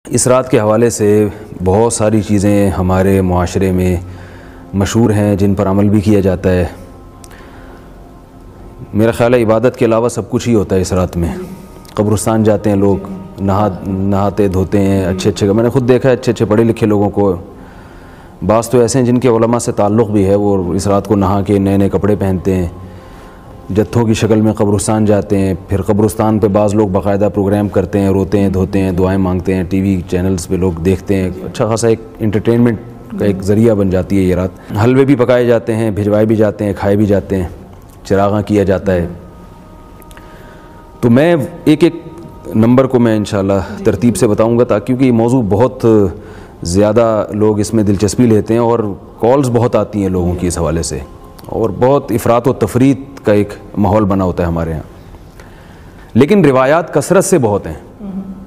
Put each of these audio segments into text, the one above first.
اس رات کے حوالے سے بہت ساری چیزیں ہمارے معاشرے میں مشہور ہیں جن پر عمل بھی کیا جاتا ہے. میرا خیال ہے عبادت کے علاوہ سب کچھ ہی ہوتا ہے اس رات میں. قبرستان جاتے ہیں لوگ, نہاتے دھوتے ہیں, اچھے میں نے خود دیکھا ہے اچھے پڑھے لکھے لوگوں کو. بعض تو ایسے ہیں جن کے علماء سے تعلق بھی ہے, وہ اس رات کو نہا کے نئے کپڑے پہنتے ہیں, جتھوں کی شکل میں قبرستان جاتے ہیں. پھر قبرستان پہ بعض لوگ باقاعدہ پروگرام کرتے ہیں, روتے ہیں دھوتے ہیں, دعائیں مانگتے ہیں, ٹی وی چینلز پہ لوگ دیکھتے ہیں. اچھا خاصا ایک انٹرٹینمنٹ کا ایک ذریعہ بن جاتی ہے یہ رات. حلوے بھی پکائے جاتے ہیں, بھجوائے بھی جاتے ہیں, کھائے بھی جاتے ہیں, چراغاں کیا جاتا ہے. تو میں ایک نمبر کو میں انشاءاللہ ترتیب سے بتاؤں گا, کیونکہ یہ موضوع بہت زیادہ لوگ اس میں دلچسپی لیتے ہیں اور کالز بہت آتی ہیں لوگوں کی اس حوالے سے, اور بہت افراط و تفریط کا ایک ماحول بنا ہوتا ہے ہمارے ہاں. لیکن روایات کثرت سے بہت ہیں,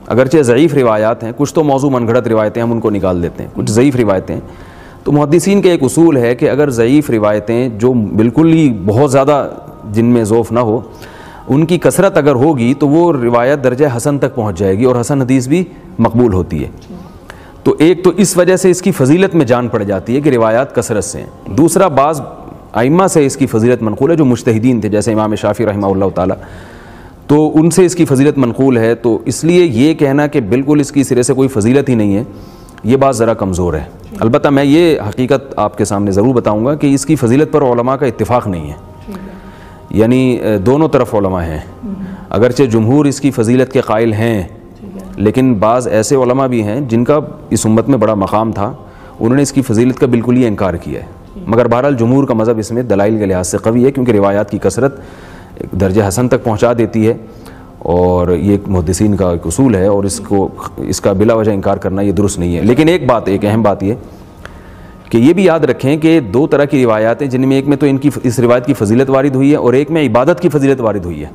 اگرچہ ضعیف روایات ہیں, کچھ تو موضوع من گھڑت روایتیں ہم ان کو نکال دیتے ہیں, کچھ ضعیف روایتیں. تو محدثین کا ایک اصول ہے کہ اگر ضعیف روایتیں جو بالکل ہی بہت زیادہ جن میں ذوف نہ ہو, ان کی کثرت اگر ہوگی تو وہ روایت درجہ حسن تک پہنچ جائے گی, اور حسن حدیث بھی مقبول ہوتی ہے. تو ایک تو اس وجہ سے اس کی فضیلت میں جان پڑ جاتی ہے کہ روایات کثرت سے ہیں. دوسرا, بعض ائمہ سے اس کی فضیلت منقول ہے جو مجتہدین تھے, جیسے امام شافعی رحمہ اللہ تعالیٰ, تو ان سے اس کی فضیلت منقول ہے. تو اس لیے یہ کہنا کہ بالکل اس کی سرے سے کوئی فضیلت ہی نہیں ہے, یہ بات ذرا کمزور ہے. البتہ میں یہ حقیقت آپ کے سامنے ضرور بتاؤں گا کہ اس کی فضیلت پر علماء کا اتفاق نہیں ہے, یعنی دونوں طرف علماء ہیں. اگرچہ جمہور اس کی فضیلت کے قائل ہیں, لیکن بعض ایسے علماء بھی ہیں جن کا اس امت میں بڑا مقام تھا, انہوں نے اس کی فضیلت کا بالکل ہی انکار کیا ہے. مگر بہرحال جمہور کا مذہب اس میں دلائل کے لحاظ سے قوی ہے, کیونکہ روایات کی کثرت درجہ حسن تک پہنچا دیتی ہے, اور یہ ایک محدثین کا ایک اصول ہے, اور اس کا بلا وجہ انکار کرنا یہ درست نہیں ہے. لیکن ایک اہم بات یہ کہ یہ بھی یاد رکھیں کہ دو طرح کی روایات ہیں, جن میں ایک میں تو اس روایت کی فضیلت وارد ہوئی ہے, اور ایک میں عبادت کی فضیلت وارد ہوئی ہے.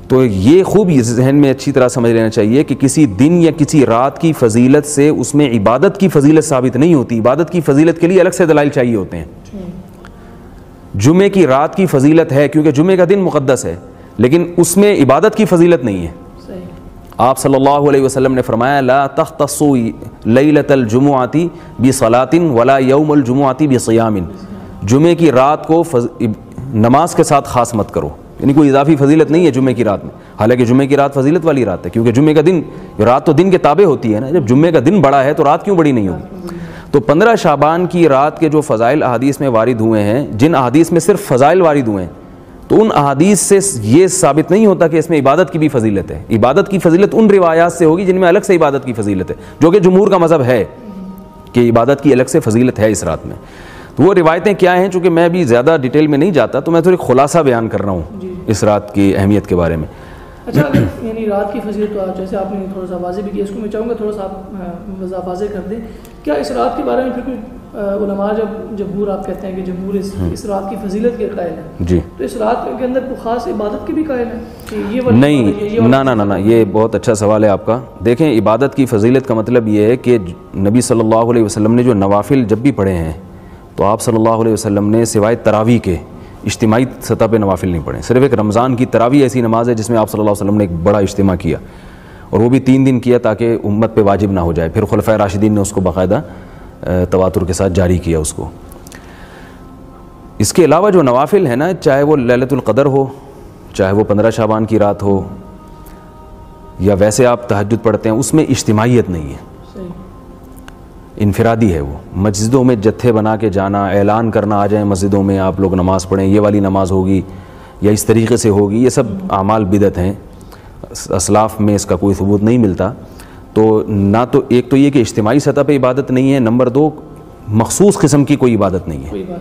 تو یہ خوب ذہن میں اچھی طرح سمجھ لینا چاہیے کہ کسی دن یا کسی رات کی فضیلت سے اس میں عبادت کی فضیلت ثابت نہیں ہوتی. عبادت کی فضیلت کے لیے الگ سے دلائل چاہیے ہوتے ہیں. جمعے کی رات کی فضیلت ہے کیونکہ جمعے کا دن مقدس ہے, لیکن اس میں عبادت کی فضیلت نہیں ہے. آپ صلی اللہ علیہ وسلم نے فرمایا, لا تختصوا لیلۃ الجمعۃ بصلاۃ ولا یوم الجمعۃ بصیام. جمعے کی رات کو نماز کے ساتھ خاص مت کرو, یعنی کوئی اضافی فضیلت نہیں ہے جمعے کی رات میں. حالانکہ جمعے کی رات فضیلت والی رات ہے, کیونکہ جمعے کا دن, رات تو دن کے تابع ہوتی ہے نا. جب جمعے کا دن بڑا ہے تو رات کیوں بڑی نہیں ہوگی؟ تو 15 شعبان کی رات کے جو فضائل احادیث میں وارد ہوئے ہیں, جن احادیث میں صرف فضائل وارد ہوئے ہیں, تو ان احادیث سے یہ ثابت نہیں ہوتا کہ اس میں عبادت کی بھی فضیلت ہے. عبادت کی فضیلت ان روایات سے ہوگی جن میں الگ سے عبادت کی فضیلت ہے, جو کہ جمہور کا مذہب ہے کہ عبادت کی الگ سے فضیلت ہے اس رات میں. تو وہ روایتیں کیا ہیں, چونکہ میں بھی زیادہ ڈیٹیل میں نہیں جاتا, تو میں تھوڑی خلاصہ بیان کر رہا ہوں اس رات کی اہمیت کے بارے میں. اچھا, یعنی رات کی فضیلت تو جیسے آپ نے تھوڑا سا واضح بھی کیا, اس کو میں چاہوں گا تھوڑا سا آپ واضح کر دیں. کیا اس رات کے بارے میں پھر کوئی علماء, جب جمہور آپ کہتے ہیں کہ جمہور اس رات کی فضیلت کے قائل ہیں, جی, تو اس رات کے اندر کوئی خاص عبادت کی بھی قائل ہیں؟ نہیں, نہ, یہ بہت اچھا سوال ہے آپ کا. دیکھیں, عبادت کی فضیلت کا مطلب یہ ہے کہ نبی صلی اللہ علیہ وسلم نے جو نوافل جب بھی پڑھے ہیں, تو آپ صلی اللہ علیہ وسلم نے سوائے تراویح کے اجتماعی سطح پہ نوافل نہیں پڑھے. صرف ایک رمضان کی تراویح ایسی نماز ہے جس میں آپ صلی اللہ علیہ وسلم نے ایک بڑا اجتماع کیا, اور وہ بھی 3 دن کیا تاکہ امت پہ واجب نہ ہو جائے. پھر خلفائے راشدین نے اس کو باقاعدہ تواتر کے ساتھ جاری کیا اس کو. اس کے علاوہ جو نوافل ہیں نا, چاہے وہ لیلۃ القدر ہو, چاہے وہ 15 شعبان کی رات ہو, یا ویسے آپ تہجد پڑھتے ہیں, اس میں اجتماعیت نہیں ہے, انفرادی ہے وہ. مسجدوں میں جتھے بنا کے جانا, اعلان کرنا آ جائیں مسجدوں میں آپ لوگ نماز پڑھیں, یہ والی نماز ہوگی یا اس طریقے سے ہوگی, یہ سب اعمال بدعت ہیں. اسلاف میں اس کا کوئی ثبوت نہیں ملتا. تو نہ تو ایک تو یہ کہ اجتماعی سطح پہ عبادت نہیں ہے, نمبر 2 مخصوص قسم کی کوئی عبادت نہیں ہے.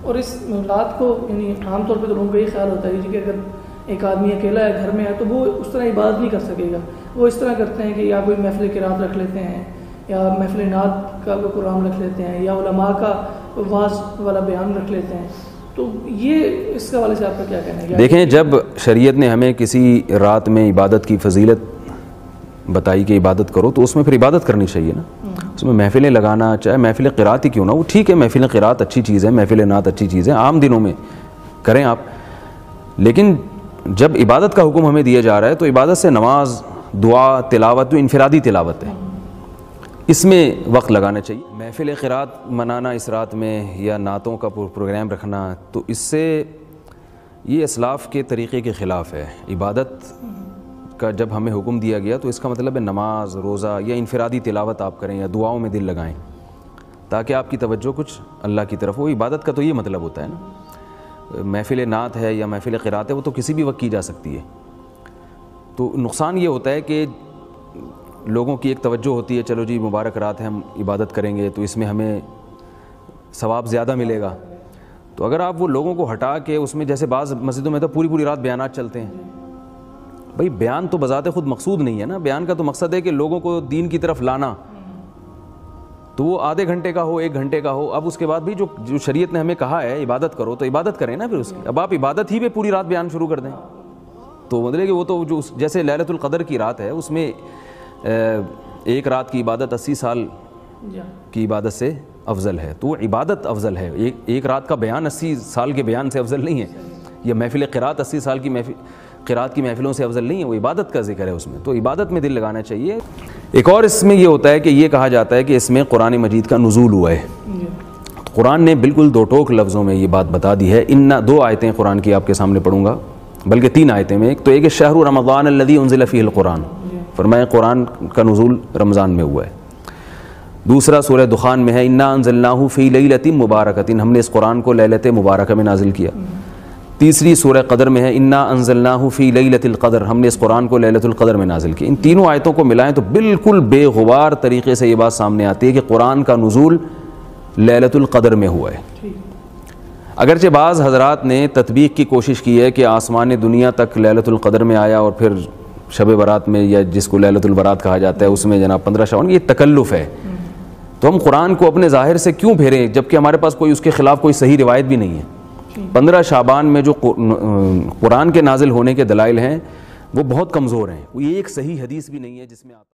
اور اس رات کو یعنی عام طور پہ تو لوگوں کو یہ خیال ہوتا ہے کہ اگر ایک آدمی اکیلا ہے گھر میں ہے تو وہ اس طرح عبادت نہیں کر سکے گا. وہ اس طرح کرتے ہیں کہ یا کوئی محفل قرات رکھ لیتے ہیں, یا محفل نعت کا کوئی قرآن رکھ لیتے ہیں, یا علماء کا واعظ والا بیان رکھ لیتے ہیں. تو یہ اس کے حوالے سے آپ کا کیا کہنا ہے؟ دیکھیں, جب شریعت نے ہمیں کسی رات میں عبادت کی فضیلت بتائی کہ عبادت کرو, تو اس میں پھر عبادت کرنی چاہیے نا. اس میں محفلیں لگانا, چاہے محفل قرات ہی کیوں نہ, وہ ٹھیک ہے, محفل قرات اچھی چیز ہے, محفل نعت اچھی چیز ہے, عام دنوں میں کریں آپ. لیکن جب عبادت کا حکم ہمیں دیا جا رہا ہے تو عبادت سے نماز, دعا تلاوت جو انفرادی تلاوت ہے اس میں وقت لگانا چاہیے. محفل قرات منانا اس رات میں یا نعتوں کا پروگرام رکھنا تو اس سے یہ اسلاف کے طریقے کے خلاف ہے. عبادت کا جب ہمیں حکم دیا گیا تو اس کا مطلب ہے نماز روزہ یا انفرادی تلاوت آپ کریں یا دعاؤں میں دل لگائیں تاکہ آپ کی توجہ کچھ اللہ کی طرف ہو. عبادت کا تو یہ مطلب ہوتا ہے نا. محفل نعت ہے یا محفل قرات ہے وہ تو کسی بھی وقت کی جا سکتی ہے. تو نقصان یہ ہوتا ہے کہ لوگوں کی ایک توجہ ہوتی ہے چلو جی مبارک رات ہے ہم عبادت کریں گے تو اس میں ہمیں ثواب زیادہ ملے گا. تو اگر آپ وہ لوگوں کو ہٹا کے اس میں جیسے بعض مسجدوں میں تو پوری رات بیانات چلتے ہیں. بھئی بیان تو بذات خود مقصود نہیں ہے نا. بیان کا تو مقصد ہے کہ لوگوں کو دین کی طرف لانا. تو وہ آدھے گھنٹے کا ہو 1 گھنٹے کا ہو. اب اس کے بعد بھی جو شریعت نے ہمیں کہا ہے عبادت کرو تو عبادت کریں نا پھر اس کی. اب آپ عبادت ہی پہ پوری رات بیان شروع کر دیں تو مطلب کہ وہ تو جو جیسے لیلۃ القدر کی رات ہے اس میں 1 رات کی عبادت 80 سال کی عبادت سے افضل ہے. تو وہ عبادت افضل ہے. ایک رات کا بیان 80 سال کے بیان سے افضل نہیں ہے. یہ محفل قرات 80 سال کی قرات کی محفلوں سے افضل نہیں ہے. وہ عبادت کا ذکر ہے اس میں. تو عبادت میں دل لگانا چاہیے. ایک اور اس میں یہ ہوتا ہے کہ یہ کہا جاتا ہے کہ اس میں قرآن مجید کا نزول ہوا ہے. قرآن نے بالکل 2 ٹوک لفظوں میں یہ بات بتا دی ہے. 2 آیتیں قرآن کی آپ کے سامنے پڑھوں گا بلکہ 3 آیتیں میں. ایک تو ایک شہر رمضان الذی انزل فیہ القرآن فرمایا قرآن کا نزول رمضان میں ہوا ہے. دوسرا سورہ دخان میں ہے انا انزلناہ فی لیلۃ مبارکۃ ہم نے اس قرآن کو لیلۃ مبارکہ میں نازل کیا. تیسری سورہ قدر میں ہے انا انزلناہ فی لیلۃ القدر ہم نے اس قرآن کو لیلۃ القدر میں نازل کیا. ان تینوں آیتوں کو ملائیں تو بالکل بے غبار طریقے سے یہ بات سامنے آتی ہے کہ قرآن کا نزول لیلۃ القدر میں ہوا ہے. اگرچہ بعض حضرات نے تطبیق کی کوشش کی ہے کہ آسمان دنیا تک لیلۃ القدر میں آیا اور پھر شب برات میں یا جس کو لیلۃ البرات کہا جاتا ہے اس میں جناب 15 شعبان. یہ تکلف ہے. تو ہم قرآن کو اپنے ظاہر سے کیوں پھیریں جبکہ ہمارے پاس کوئی اس کے خلاف کوئی صحیح روایت بھی نہیں ہے. 15 شعبان میں جو قرآن کے نازل ہونے کے دلائل ہیں وہ بہت کمزور ہیں. یہ ایک صحیح حدیث بھی نہیں ہے جس میں